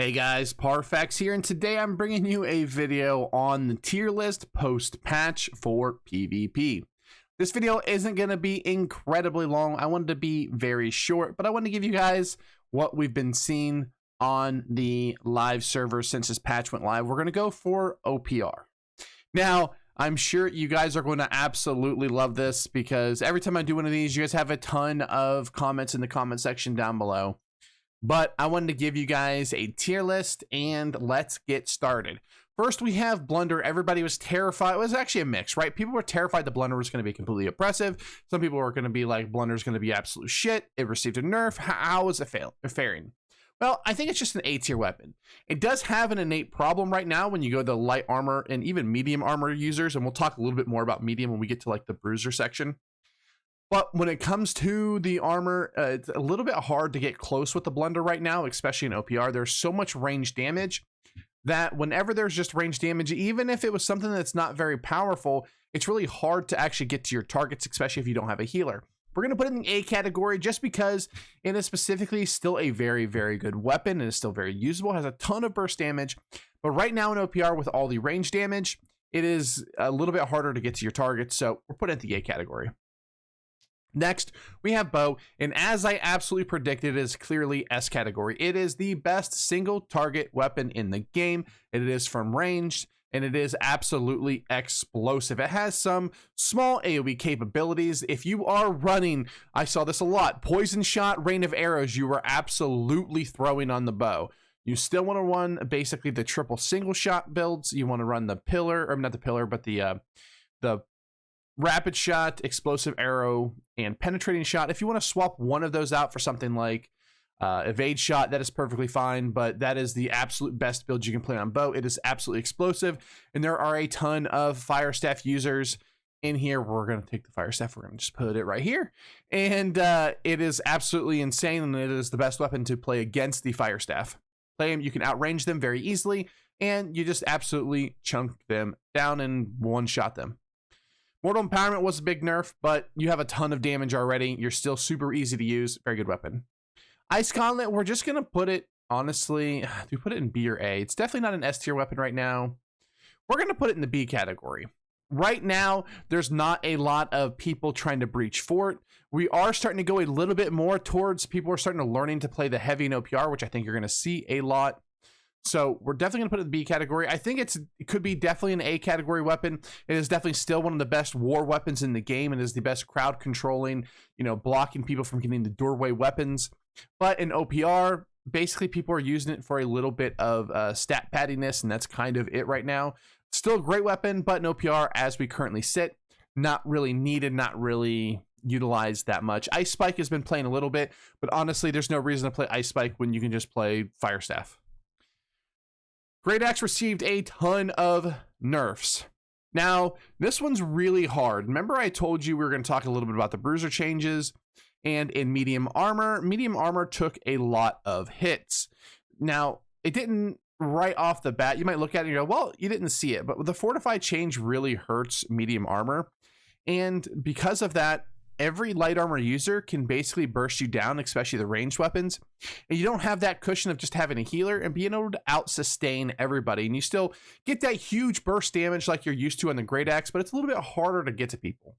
Hey guys, Parfax here, and today I'm bringing you a video on the tier list post-patch for PvP. This video isn't going to be incredibly long. I wanted to be very short, but I want to give you guys what we've been seeing on the live server since this patch went live. We're going to go for OPR. Now, I'm sure you guys are going to absolutely love this because every time I do one of these, you guys have a ton of comments in the comment section down below. But I wanted to give you guys a tier list, and let's get started. First, we have Blunder. Everybody was terrified. It was actually a mix, right? People were terrified that Blunder was going to be completely oppressive. Some people were going to be like, Blunder's going to be absolute shit. It received a nerf. How is it faring? Well, I think it's just an A tier weapon. It does have an innate problem right now when you go to light armor and even medium armor users, and we'll talk a little bit more about medium when we get to like the bruiser section. But when it comes to the armor, it's a little bit hard to get close with the Blunder right now, especially in OPR. There's so much range damage that whenever there's just range damage, even if it was something that's not very powerful, it's really hard to actually get to your targets, especially if you don't have a healer. We're going to put it in the A category just because it is specifically still a very, very good weapon and is still very usable, has a ton of burst damage. But right now in OPR with all the range damage, it is a little bit harder to get to your targets. So we're putting it in the A category. Next, we have Bow, and as I absolutely predicted, it is clearly S category. It is the best single target weapon in the game. It is from range, and it is absolutely explosive. It has some small AoE capabilities. If you are running, I saw this a lot, poison shot, rain of arrows, you are absolutely throwing on the bow. You still want to run basically the triple single shot builds. You want to run the pillar, or not the pillar, but the rapid shot, explosive arrow, and penetrating shot. If you want to swap one of those out for something like evade shot, that is perfectly fine, but that is the absolute best build you can play on bow. It is absolutely explosive, and there are a ton of fire staff users in here. We're going to take the fire staff, we're going to just put it right here, and it is absolutely insane, and it is the best weapon to play against the fire staff. Play them, you can outrange them very easily, and you just absolutely chunk them down and one-shot them. Mortal Empowerment was a big nerf, but you have a ton of damage already. You're still super easy to use. Very good weapon. Ice Gauntlet, we're just going to put it, honestly, do we put it in B or A? It's definitely not an S tier weapon right now. We're going to put it in the B category. Right now, there's not a lot of people trying to breach fort. We are starting to go a little bit more towards people are starting to learning to play the heavy in OPR, which I think you're going to see a lot. So we're definitely going to put it in the B category. I think it could be definitely an A category weapon. It is definitely still one of the best war weapons in the game. It is the best crowd controlling, blocking people from getting the doorway weapons. But in OPR, basically people are using it for a little bit of stat paddiness, and that's kind of it right now. Still a great weapon, but in OPR, as we currently sit, not really needed, not really utilized that much. Ice Spike has been playing a little bit, but honestly, there's no reason to play Ice Spike when you can just play Fire Staff. Great Axe received a ton of nerfs. Now, this one's really hard. Remember I told you we were going to talk a little bit about the bruiser changes, and in medium armor took a lot of hits. Now, it didn't right off the bat. You might look at it and go, well, you didn't see it, but the fortify change really hurts medium armor. And because of that, every light armor user can basically burst you down, especially the ranged weapons. And you don't have that cushion of just having a healer and being able to out sustain everybody. And you still get that huge burst damage like you're used to on the Great Axe, but it's a little bit harder to get to people.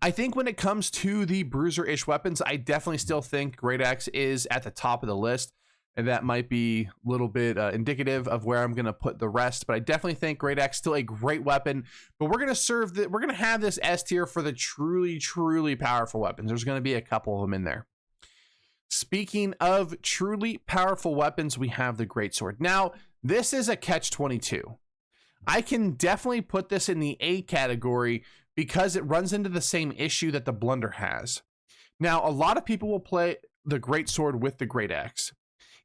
I think when it comes to the bruiser-ish weapons, I definitely still think Great Axe is at the top of the list. And that might be a little bit indicative of where I'm going to put the rest. But I definitely think Great Axe still a great weapon. But we're going to have this S tier for the truly, truly powerful weapons. There's going to be a couple of them in there. Speaking of truly powerful weapons, we have the Greatsword. Now, this is a catch-22. I can definitely put this in the A category because it runs into the same issue that the Blunder has. Now, a lot of people will play the Greatsword with the Great Axe.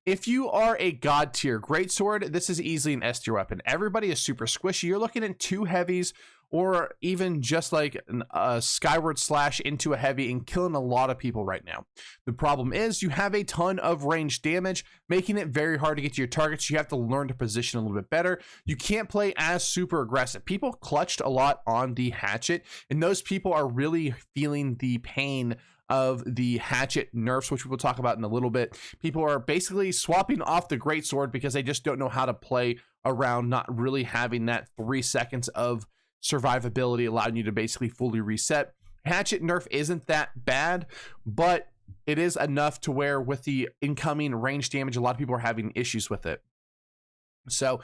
If you are a god tier Greatsword, this is easily an S tier weapon. Everybody is super squishy. You're looking at 2 heavies or even just like a skyward slash into a heavy and killing a lot of people right now. The problem is you have a ton of range damage, making it very hard to get to your targets. You have to learn to position a little bit better. You can't play as super aggressive. People clutched a lot on the Hatchet, and those people are really feeling the pain of the Hatchet nerfs, which we'll talk about in a little bit. People are basically swapping off the Greatsword because they just don't know how to play around not really having that 3 seconds of survivability allowing you to basically fully reset. Hatchet nerf isn't that bad, but it is enough to where with the incoming range damage, a lot of people are having issues with it. So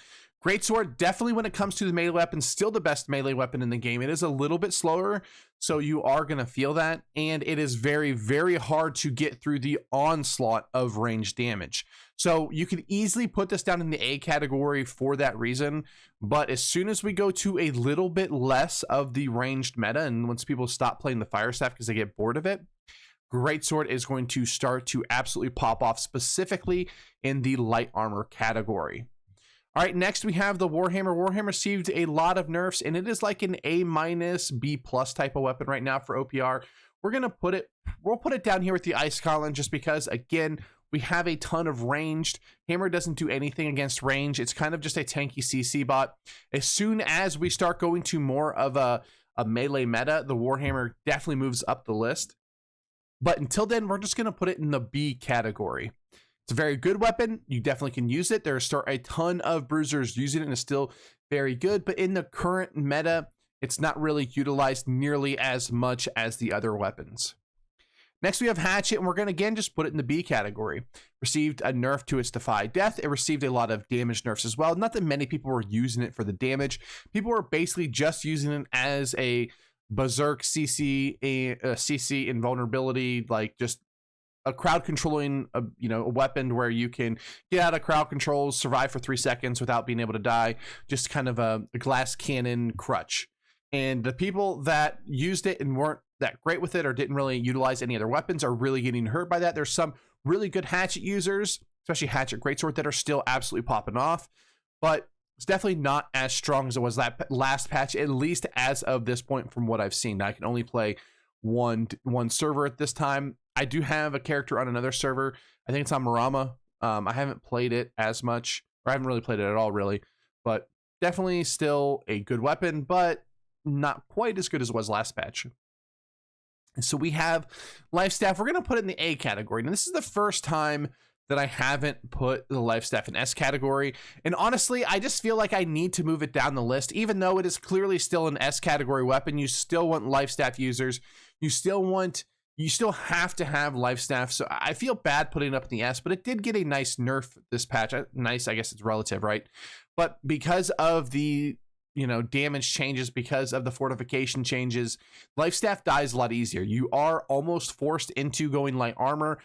Greatsword, definitely when it comes to the melee weapon, still the best melee weapon in the game. It is a little bit slower, so you are going to feel that, and it is very, very hard to get through the onslaught of range damage. So you can easily put this down in the A category for that reason, but as soon as we go to a little bit less of the ranged meta, and once people stop playing the Fire Staff because they get bored of it, Greatsword is going to start to absolutely pop off, specifically in the light armor category. All right, next we have the Warhammer. Warhammer received a lot of nerfs, and it is like an A-, B+ type of weapon right now for OPR. We'll put it down here with the Ice Column just because, again, we have a ton of ranged. Hammer doesn't do anything against range. It's kind of just a tanky CC bot. As soon as we start going to more of a melee meta, the Warhammer definitely moves up the list. But until then, we're just going to put it in the B category. It's a very good weapon. You definitely can use it. There are a ton of bruisers using it and it's still very good. But in the current meta, it's not really utilized nearly as much as the other weapons. Next, we have Hatchet, and we're going to again just put it in the B category. Received a nerf to its Defy Death. It received a lot of damage nerfs as well. Not that many people were using it for the damage. People were basically just using it as a berserk CC, a CC invulnerability, like just a crowd controlling a weapon where you can get out of crowd controls, survive for 3 seconds without being able to die, just kind of a glass cannon crutch. And the people that used it and weren't that great with it or didn't really utilize any other weapons are really getting hurt by that. There's some really good Hatchet users, especially Hatchet Greatsword, that are still absolutely popping off, but it's definitely not as strong as it was that last patch, at least as of this point from what I've seen. I can only play one server at this time. I do have a character on another server. I think it's on Marama. I haven't played it as much, or I haven't really played it at all, really. But definitely still a good weapon, but not quite as good as it was last patch. So we have Life Staff. We're going to put it in the A category. Now, this is the first time that I haven't put the Life Staff in S category. And honestly, I just feel like I need to move it down the list. Even though it is clearly still an S category weapon, you still want Life Staff users. You still have to have Life Staff. So I feel bad putting it up in the S, but it did get a nice nerf this patch. Nice, I guess it's relative, right? But because of the damage changes, because of the fortification changes, Life Staff dies a lot easier. You are almost forced into going light armor,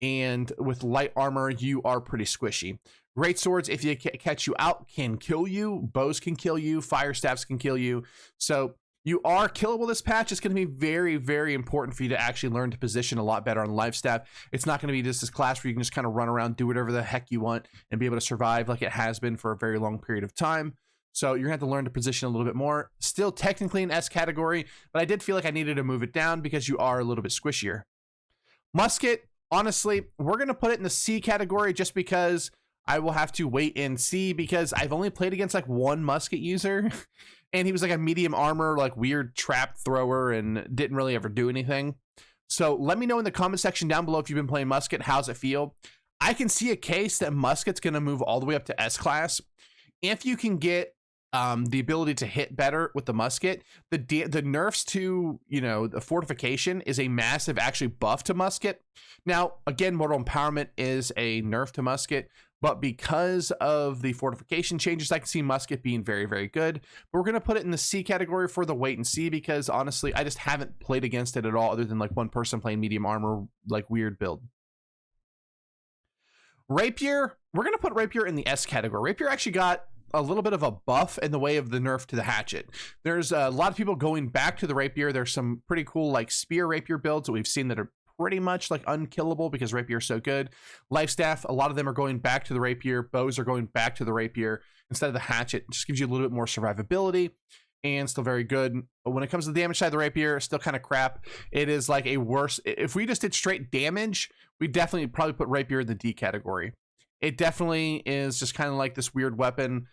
and with light armor, you are pretty squishy. Great swords, if you catch you out, can kill you. Bows can kill you. Fire staffs can kill you. So you are killable this patch. It's going to be very, very important for you to actually learn to position a lot better on Life Staff. It's not going to be just this class where you can just kind of run around, do whatever the heck you want, and be able to survive like it has been for a very long period of time. So you're going to have to learn to position a little bit more. Still technically an S category, but I did feel like I needed to move it down because you are a little bit squishier. Musket, honestly, we're going to put it in the C category just because I will have to wait and see, because I've only played against like one Musket user and he was like a medium armor, like weird trap thrower, and didn't really ever do anything. So let me know in the comment section down below if you've been playing Musket. How's it feel? I can see a case that Musket's going to move all the way up to S class. If you can get the ability to hit better with the Musket, the nerfs to the fortification is a massive actually buff to Musket. Now again, mortal empowerment is a nerf to Musket, but because of the fortification changes, I can see Musket being very, very good. But we're going to put it in the C category for the wait and see, because honestly, I just haven't played against it at all, other than like one person playing medium armor, like weird build. Rapier, we're going to put Rapier in the S category. Rapier actually got a little bit of a buff in the way of the nerf to the Hatchet. There's a lot of people going back to the Rapier. There's some pretty cool like spear Rapier builds that we've seen that are pretty much like unkillable because Rapier is so good. Life Staff, a lot of them are going back to the Rapier. Bows are going back to the Rapier instead of the Hatchet. It just gives you a little bit more survivability. and still very good. But when it comes to the damage side of the Rapier, still kind of crap. It is like a worse, if we just did straight damage, we definitely probably put Rapier in the D category. It definitely is just kind of like this weird weapon.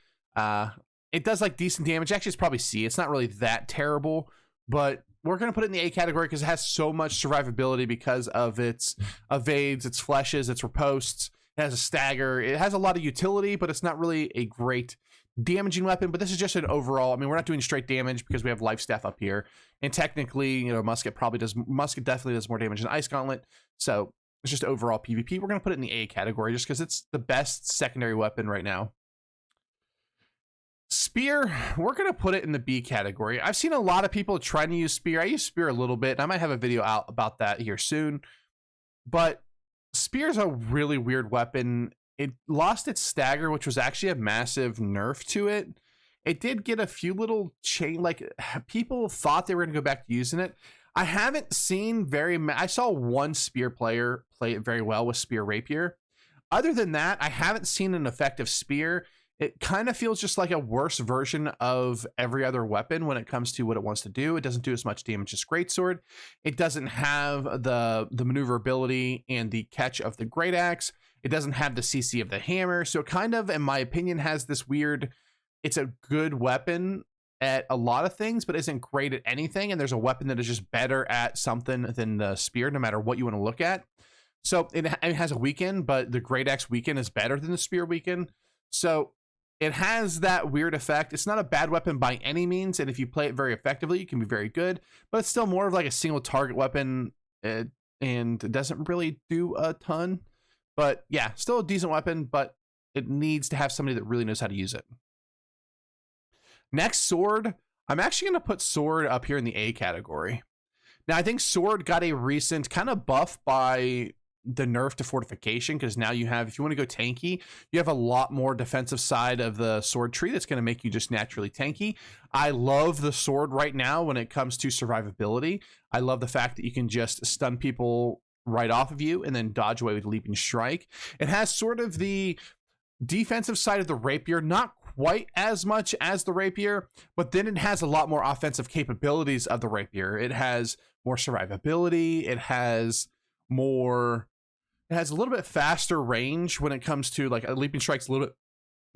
It does like decent damage. Actually, it's probably C. It's not really that terrible, but we're going to put it in the A category because it has so much survivability because of its evades, its flashes, its riposts. It has a stagger. It has a lot of utility, but it's not really a great damaging weapon. But this is just an overall, I mean, we're not doing straight damage because we have life staff up here. And technically, you know, Musket definitely does more damage than Ice Gauntlet. So it's just overall PvP. We're going to put it in the A category just because it's the best secondary weapon right now. Spear, we're going to put it in the B category. I've seen a lot of people trying to use Spear. I use Spear a little bit. I might have a video out about that here soon. But Spear is a really weird weapon. It lost its stagger, which was actually a massive nerf to it. It did get a few little like people thought they were going to go back to using it. I haven't seen I saw one Spear player play it very well with Spear Rapier. Other than that, I haven't seen an effective Spear. It kind of feels just like a worse version of every other weapon when it comes to what it wants to do. It doesn't do as much damage as Greatsword. It doesn't have the maneuverability and the catch of the Great Axe. It doesn't have the CC of the hammer. So it kind of, in my opinion, has this weird, it's a good weapon at a lot of things, but isn't great at anything. And there's a weapon that is just better at something than the Spear, no matter what you want to look at. So it has a weaken, but the Great Axe weaken is better than the Spear weaken. So it has that weird effect. It's not a bad weapon by any means, and if you play it very effectively, you can be very good, but it's still more of like a single target weapon, and it doesn't really do a ton. But yeah, still a decent weapon, but it needs to have somebody that really knows how to use it. Next, Sword. I'm actually going to put Sword up here in the A category. Now, I think Sword got a recent kind of buff by the nerf to fortification, because now you have, if you want to go tanky, you have a lot more defensive side of the sword tree that's going to make you just naturally tanky. I love the sword right now when it comes to survivability. I love the fact that you can just stun people right off of you and then dodge away with leaping strike. It has sort of the defensive side of the Rapier, not quite as much as the Rapier, but then it has a lot more offensive capabilities of the Rapier. It has more survivability. It has a little bit faster range when it comes to, like, a leaping strike's a little bit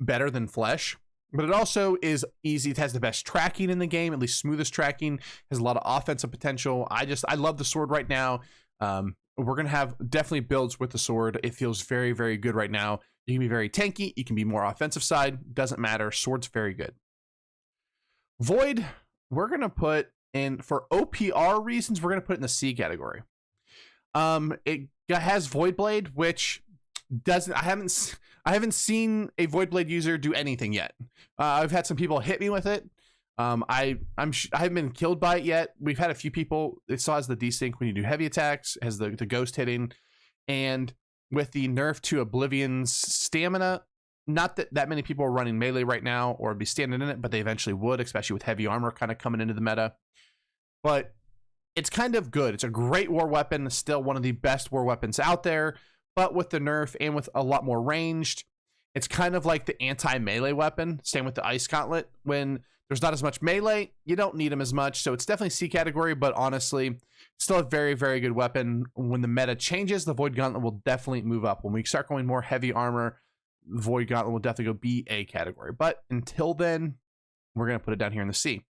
better than flesh, but it also is easy. It has the best tracking in the game, at least smoothest tracking, has a lot of offensive potential. I love the sword right now. We're going to have definitely builds with the sword. It feels very, very good right now. You can be very tanky. You can be more offensive side. Doesn't matter. Sword's very good. Void, we're going to put in, for OPR reasons, we're going to put it in the C category. It has Void Blade, which doesn't, I haven't seen a Void Blade user do anything yet. I've had some people hit me with it. I haven't been killed by it yet. We've had a few people. It still has the desync when you do heavy attacks, has the ghost hitting, and with the nerf to Oblivion's stamina, not that many people are running melee right now or be standing in it, but they eventually would, especially with heavy armor kind of coming into the meta. But it's kind of good. It's a great war weapon, still one of the best war weapons out there, but with the nerf and with a lot more ranged, it's kind of like the anti-melee weapon. Same with the Ice Gauntlet. When there's not as much melee, you don't need them as much. So it's definitely C category, but honestly, still a very, very good weapon. When the meta changes, the Void Gauntlet will definitely move up. When we start going more heavy armor, Void Gauntlet will definitely go B, A category. But until then, we're going to put it down here in the C.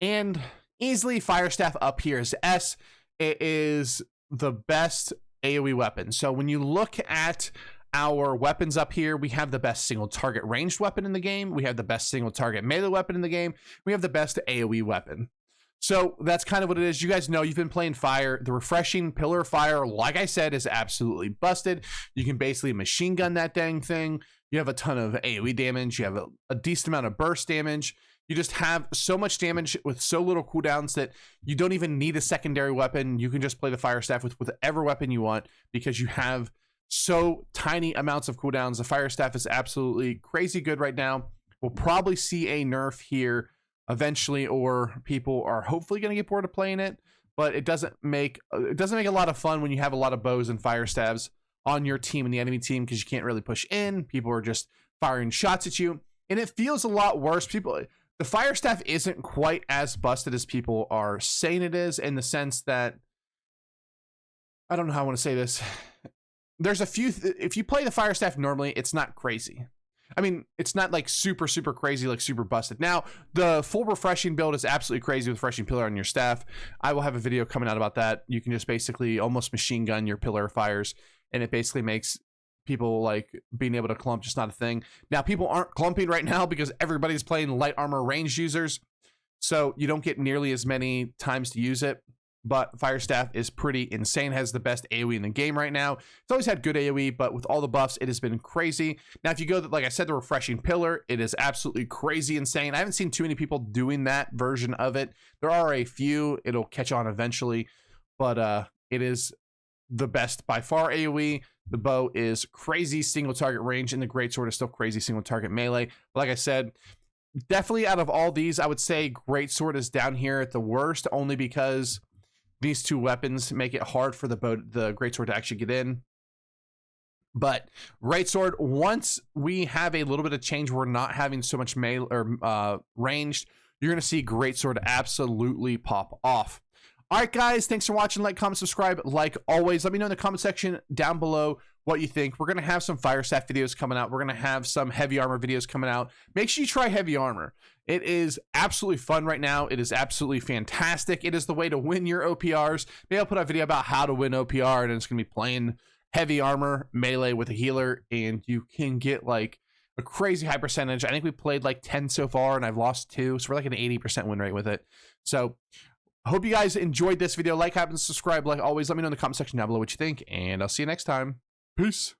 And easily, Fire Staff up here is S. It is the best AoE weapon. So when you look at our weapons up here, we have the best single target ranged weapon in the game. We have the best single target melee weapon in the game. We have the best AoE weapon. So that's kind of what it is. You guys know, you've been playing Fire. The refreshing Pillar of Fire, like I said, is absolutely busted. You can basically machine gun that dang thing. You have a ton of AoE damage. You have a decent amount of burst damage. You just have so much damage with so little cooldowns that you don't even need a secondary weapon. You can just play the Fire Staff with whatever weapon you want because you have so tiny amounts of cooldowns. The Fire Staff is absolutely crazy good right now. We'll probably see a nerf here eventually, or people are hopefully going to get bored of playing it, but it doesn't make a lot of fun when you have a lot of bows and fire staves on your team and the enemy team, because you can't really push in. People are just firing shots at you, and it feels a lot worse. The fire staff isn't quite as busted as people are saying it is, in the sense that, I don't know how I want to say this. There's a few, if you play the fire staff normally, it's not crazy. I mean, it's not like super crazy, like super busted. Now, the full refreshing build is absolutely crazy with refreshing pillar on your staff. I will have a video coming out about that. You can just basically almost machine gun your pillar fires, and it basically makes people like being able to clump just not a thing. Now, people aren't clumping right now because everybody's playing light armor ranged users, so you don't get nearly as many times to use it. But fire staff is pretty insane, has the best AoE in the game right now. It's always had good AoE, but with all the buffs, it has been crazy. Now, if you go, like I said, the refreshing pillar, it is absolutely crazy insane. I haven't seen too many people doing that version of it. There are a few, it'll catch on eventually, but it is the best by far AoE. The bow is crazy single target range, and the greatsword is still crazy single target melee. But like I said, definitely out of all these, I would say greatsword is down here at the worst, only because these two weapons make it hard for the greatsword to actually get in. But greatsword, once we have a little bit of change, we're not having so much melee or ranged, you're gonna see greatsword absolutely pop off. All right, guys, thanks for watching. Like, comment, subscribe. Like always, let me know in the comment section down below what you think. We're going to have some fire staff videos coming out. We're going to have some heavy armor videos coming out. Make sure you try heavy armor. It is absolutely fun right now. It is absolutely fantastic. It is the way to win your OPRs. Maybe I'll put out a video about how to win OPR, and it's going to be playing heavy armor melee with a healer, and you can get like a crazy high percentage. I think we played like 10 so far, and I've lost 2, so we're like an 80% win rate with it. So I hope you guys enjoyed this video. Like, comment, and subscribe. Like always, let me know in the comment section down below what you think, and I'll see you next time. Peace.